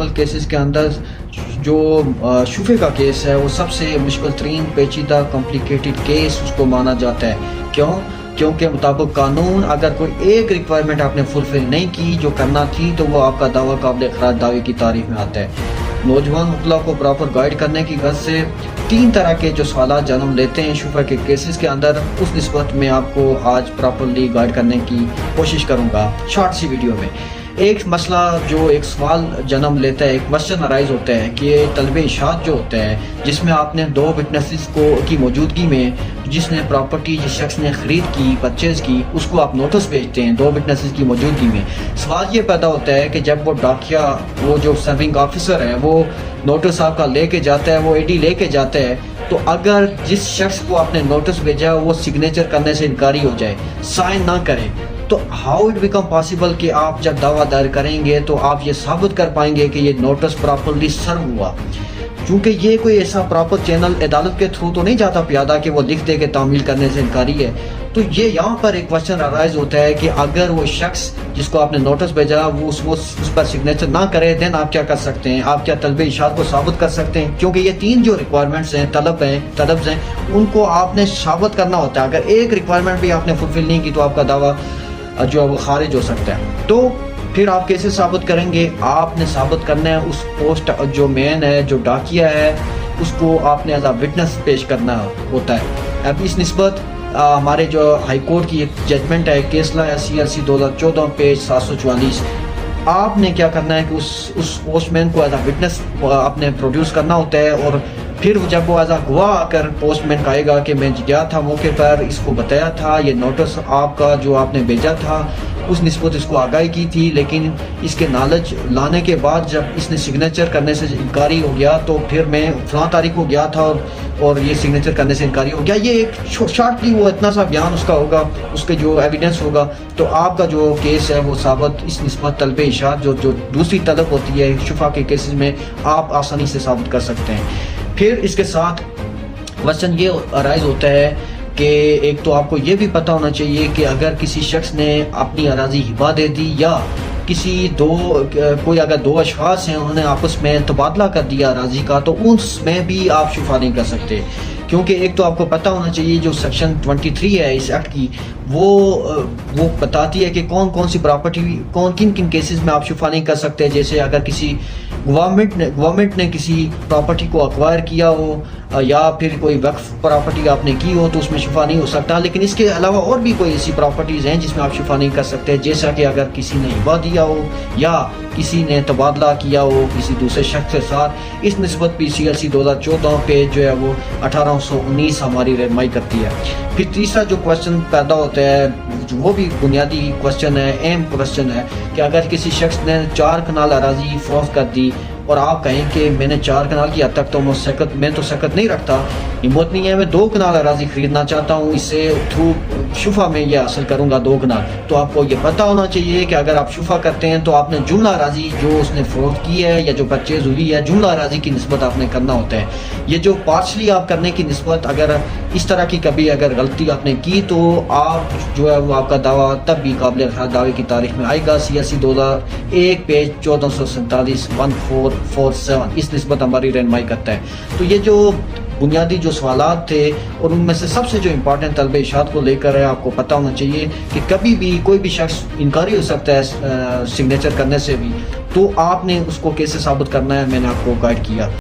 Possible cases के अंदर जो शुफे का केस है वो सबसे मुश्किल तरीन पेचीदा कॉम्प्लिकेटेड केस उसको माना जाता है। क्यों? क्योंकि मुताबिक कानून अगर कोई एक रिक्वायरमेंट आपने फुलफिल नहीं की जो करना थी तो वो आपका दावा काबिल खराज दावे की तारीफ में आता है। नौजवान मुतला को प्रॉपर गाइड करने की गर्ज से 3 तरह के जो सवाल जन्म लेते हैं शुफा के केसेस के अंदर, उस निस्बत में आपको आज प्रॉपरली गाइड करने की कोशिश करूंगा शॉर्ट सी वीडियो में। एक मसला जो एक सवाल जन्म लेता है, एक क्वेश्चन अराइज होता है कि तलब इशात जो होता है जिसमें आपने 2 विटनेसेस को की मौजूदगी में जिसने प्रॉपर्टी जिस शख्स ने खरीद की परचेज की उसको आप नोटिस भेजते हैं 2 विटनेसेस की मौजूदगी में। सवाल ये पैदा होता है कि जब वो डाकिया वो जो सर्विंग ऑफिसर है वो नोटिस आपका लेके जाता है, वो एडी लेके जाता है, तो अगर जिस शख्स को आपने नोटिस भेजा वो सिग्नेचर करने से इनकारी हो जाए, साइन ना करे, तो हाउ इट बिकम पॉसिबल कि आप जब दावा दायर करेंगे तो आप ये साबित कर पाएंगे कि ये नोटिस प्रॉपरली सर्व हुआ। क्योंकि ये कोई ऐसा प्रॉपर चैनल अदालत के थ्रू तो नहीं जाता प्यादा कि वो लिख दे के तामील करने से इनकारी है। तो ये यहाँ पर एक क्वेश्चन अराइज होता है कि अगर वो शख्स जिसको आपने नोटिस भेजा वो उस पर सिग्नेचर ना करे, देन आप क्या कर सकते हैं? आप क्या तलब इशात को साबित कर सकते हैं? क्योंकि ये 3 जो रिक्वायरमेंट्स हैं तलब्स हैं उनको आपने साबित करना होता है। अगर एक रिक्वायरमेंट भी आपने फुलफिल नहीं की तो आपका दावा जो है वो खारिज हो सकता है। तो फिर आप कैसे साबित करेंगे? आपने साबित करना है उस पोस्ट जो मेन है जो डाकिया है उसको आपने एज अ विटनेस पेश करना होता है। अब इस निस्बत हमारे जो हाई कोर्ट की एक जजमेंट है केसला है CLC 2014 पेज 744, आपने क्या करना है कि उस पोस्टमैन को एज अ विटनेस आपने प्रोड्यूस करना होता है और फिर जब वो एज अ गवाह आकर पोस्टमैन कहेगा कि मैं गया था मौके पर, इसको बताया था, ये नोटिस आपका जो आपने भेजा था उस निस्बत इसको आगाही की थी, लेकिन इसके नॉलेज लाने के बाद जब इसने सिग्नेचर करने से इनकारी हो गया तो फिर मैं फलां तारीख को गया था और ये सिग्नेचर करने से इनकारी हो गया। ये एक शॉर्टली वो इतना सा बयान उसका होगा, उसके जो एविडेंस होगा, तो आपका जो केस है वो साबित इस निस्बत तलब इशात जो दूसरी तलब होती है शुफा के केसेस में आप आसानी से साबित कर सकते हैं। फिर इसके साथ क्वेश्चन ये अराइज होता है कि एक तो आपको ये भी पता होना चाहिए कि अगर किसी शख्स ने अपनी अराजी हिबा दे दी या कोई अगर 2 अशखास हैं उन्होंने आपस में तबादला कर दिया अराजी का, तो उसमें भी आप शुफा नहीं कर सकते। क्योंकि एक तो आपको पता होना चाहिए जो सेक्शन 23 है इस एक्ट की वो बताती है कि कौन कौन सी प्रॉपर्टी किन किन केसेस में आप शुफा नहीं कर सकते। जैसे अगर किसी गवर्नमेंट ने किसी प्रॉपर्टी को अक्वायर किया हो या फिर कोई वक्फ प्रॉपर्टी आपने की हो तो उसमें शुफा नहीं हो सकता। लेकिन इसके अलावा और भी कोई ऐसी प्रॉपर्टीज़ हैं जिसमें आप शुफा नहीं कर सकते, जैसा कि अगर किसी ने हिबा दिया हो या किसी ने तबादला किया हो किसी दूसरे शख्स के साथ। इस निस्बत भी CLC 2014 पे जो है वो 1819 हमारी रहनुमाई करती है। फिर तीसरा जो क्वेश्चन पैदा होता है वो भी बुनियादी क्वेश्चन है, अहम क्वेश्चन है कि अगर किसी शख्स ने 4 कनाल अराजी फरोख्त कर दी और आप कहें कि मैंने 4 कनाल की हद तक तो मैं तो सकत नहीं रखता, हिम्मत नहीं है, मैं 2 कनाल अराजी खरीदना चाहता हूँ, इससे थ्रू शुफा में ये हासिल करूँगा 2 कनाल। तो आपको ये पता होना चाहिए कि अगर आप शुफा करते हैं तो आपने जुमला अराजी जो उसने फरोख्त की है या जो परचेज हुई है जुमला अराजी की निस्बत आपने करना होता है। ये जो पार्शली आप करने की निस्बत अगर इस तरह की कभी अगर गलती आपने की तो आप जो है वो आपका दावा तब भी काबिल खराज दावे की तारीख में आएगा। CLC 2001 पेज 1447 1447 इस निस्बत हमारी रहनुमाई करता है। तो ये जो बुनियादी जो सवालात थे और उनमें से सबसे जो इम्पोर्टेंट तलब इशात को लेकर है आपको पता होना चाहिए कि कभी भी कोई भी शख्स इनकारी हो सकता है सिग्नेचर करने से भी, तो आपने उसको कैसे साबित करना है मैंने आपको गाइड किया।